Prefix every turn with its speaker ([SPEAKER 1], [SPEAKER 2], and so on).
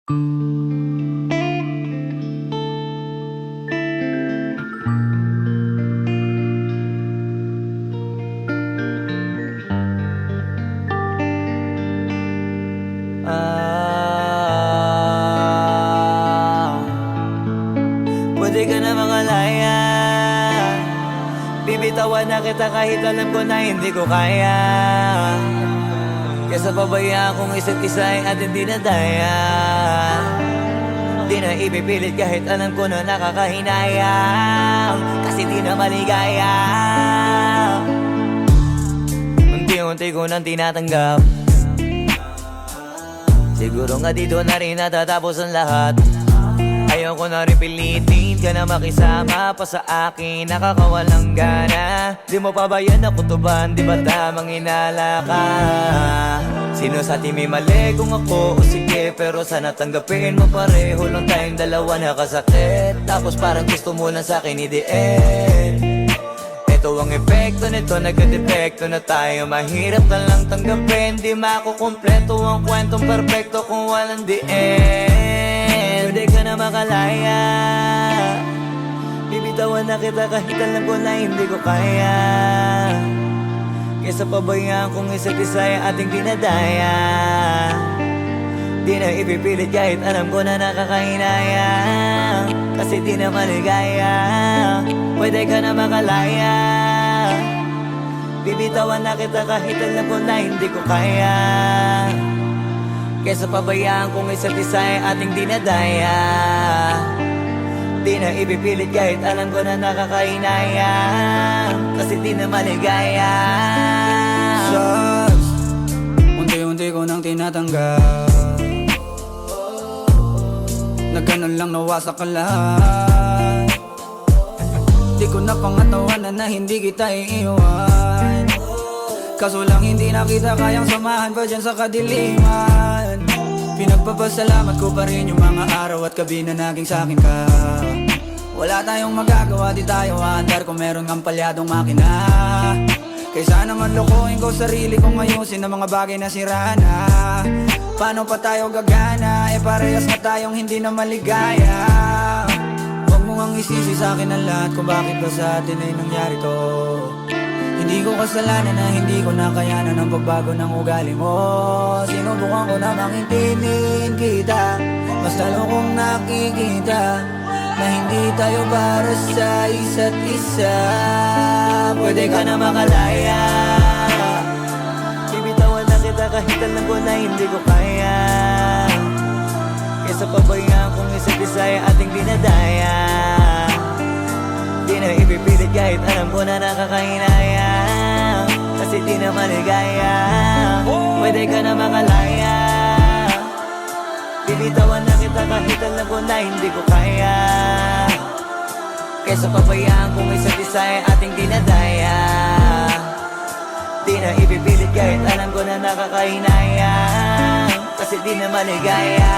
[SPEAKER 1] Pwede ka na makalaya. Bibitawan na kita kahit alam ko na hindi ko kaya. Kesa pabayaan kung isa't isa ay ating dinadaya. Di na ipipilit kahit alam ko na nakakahinayang, kasi di na maligaya. Unti-unti ko nang tinatanggap. Siguro nga dito na rin natatapos ang lahat. Ayaw ko na rin pilitin ka na makisama pa sa akin, nakakawalang gana. Di mo pa ba yan nakutuban, di ba tamang inala ka? Sino sa atin may mali kung ako o sige, pero sana tanggapin mo pareho lang tayong dalawa nakasakit. Tapos parang gusto mo lang sa akin i-end. Ito ang epekto nito, nagka-depekto na tayo. Mahirap na lang tanggapin, di makukumpleto ang kwentong perfecto kung walang the end. Pwede ka na makalaya. Bibitawan na kita kahit alam ko na hindi ko kaya. Kesa pabayaan kung isa't isa ay ating dinadaya. Di na ipipilit kahit alam ko na nakakahinaya, kasi di na maligaya. Pwede ka na makalaya. Bibitawan na kita kahit alam ko na hindi ko kaya. Kesa pabayaan kung isa't isa ay ating dinadaya. Di na ipipilit kahit alam ko na nakakahinaya, kasi di na maligaya.
[SPEAKER 2] Shucks, unti-unti ko nang tinatanggap. Na ganun lang nawasak ka lahat. Di ko na pangatawanan na hindi kita iiwan. Kaso lang hindi na kita kayang samahan pa dyan sa kadiliman. Pinagpapasalamat ko pa rin yung mga araw at gabi na naging sa'kin ka. Wala tayong magagawa, di tayo aandar kung meron ng palyadong makina. Kaysa naman lokohin ko sarili kong ayusin ang mga bagay na sira na. Paano pa tayo gagana, parehas na tayong hindi na maligaya. Huwag mo ngang isisi sa'kin ang lahat kung bakit ba sa atin ay nangyari to. Hindi ko kasalanan na hindi ko nakayanan ang pagbago ng ugali mo. Sinubukan ko na maintindihin kita, mas lalo kong nakikita na hindi tayo para sa isa't isa.
[SPEAKER 1] Pwede ka na makalaya. Bibitawan na kita kahit alam ko na hindi ko kaya. Kesa pabayaan kung isa't isa ay ating dinadaya. Di na ipipilit kahit alam ko na nakakahinaya, kasi di na maligaya. Pwede ka na makalaya. Bibitawan na kita kahit alam ko na hindi ko kaya. Kesa pabayaan kung isa't isa ay ating dinadaya. Di na ipipilit kahit alam ko na nakakahinaya, kasi di na maligaya.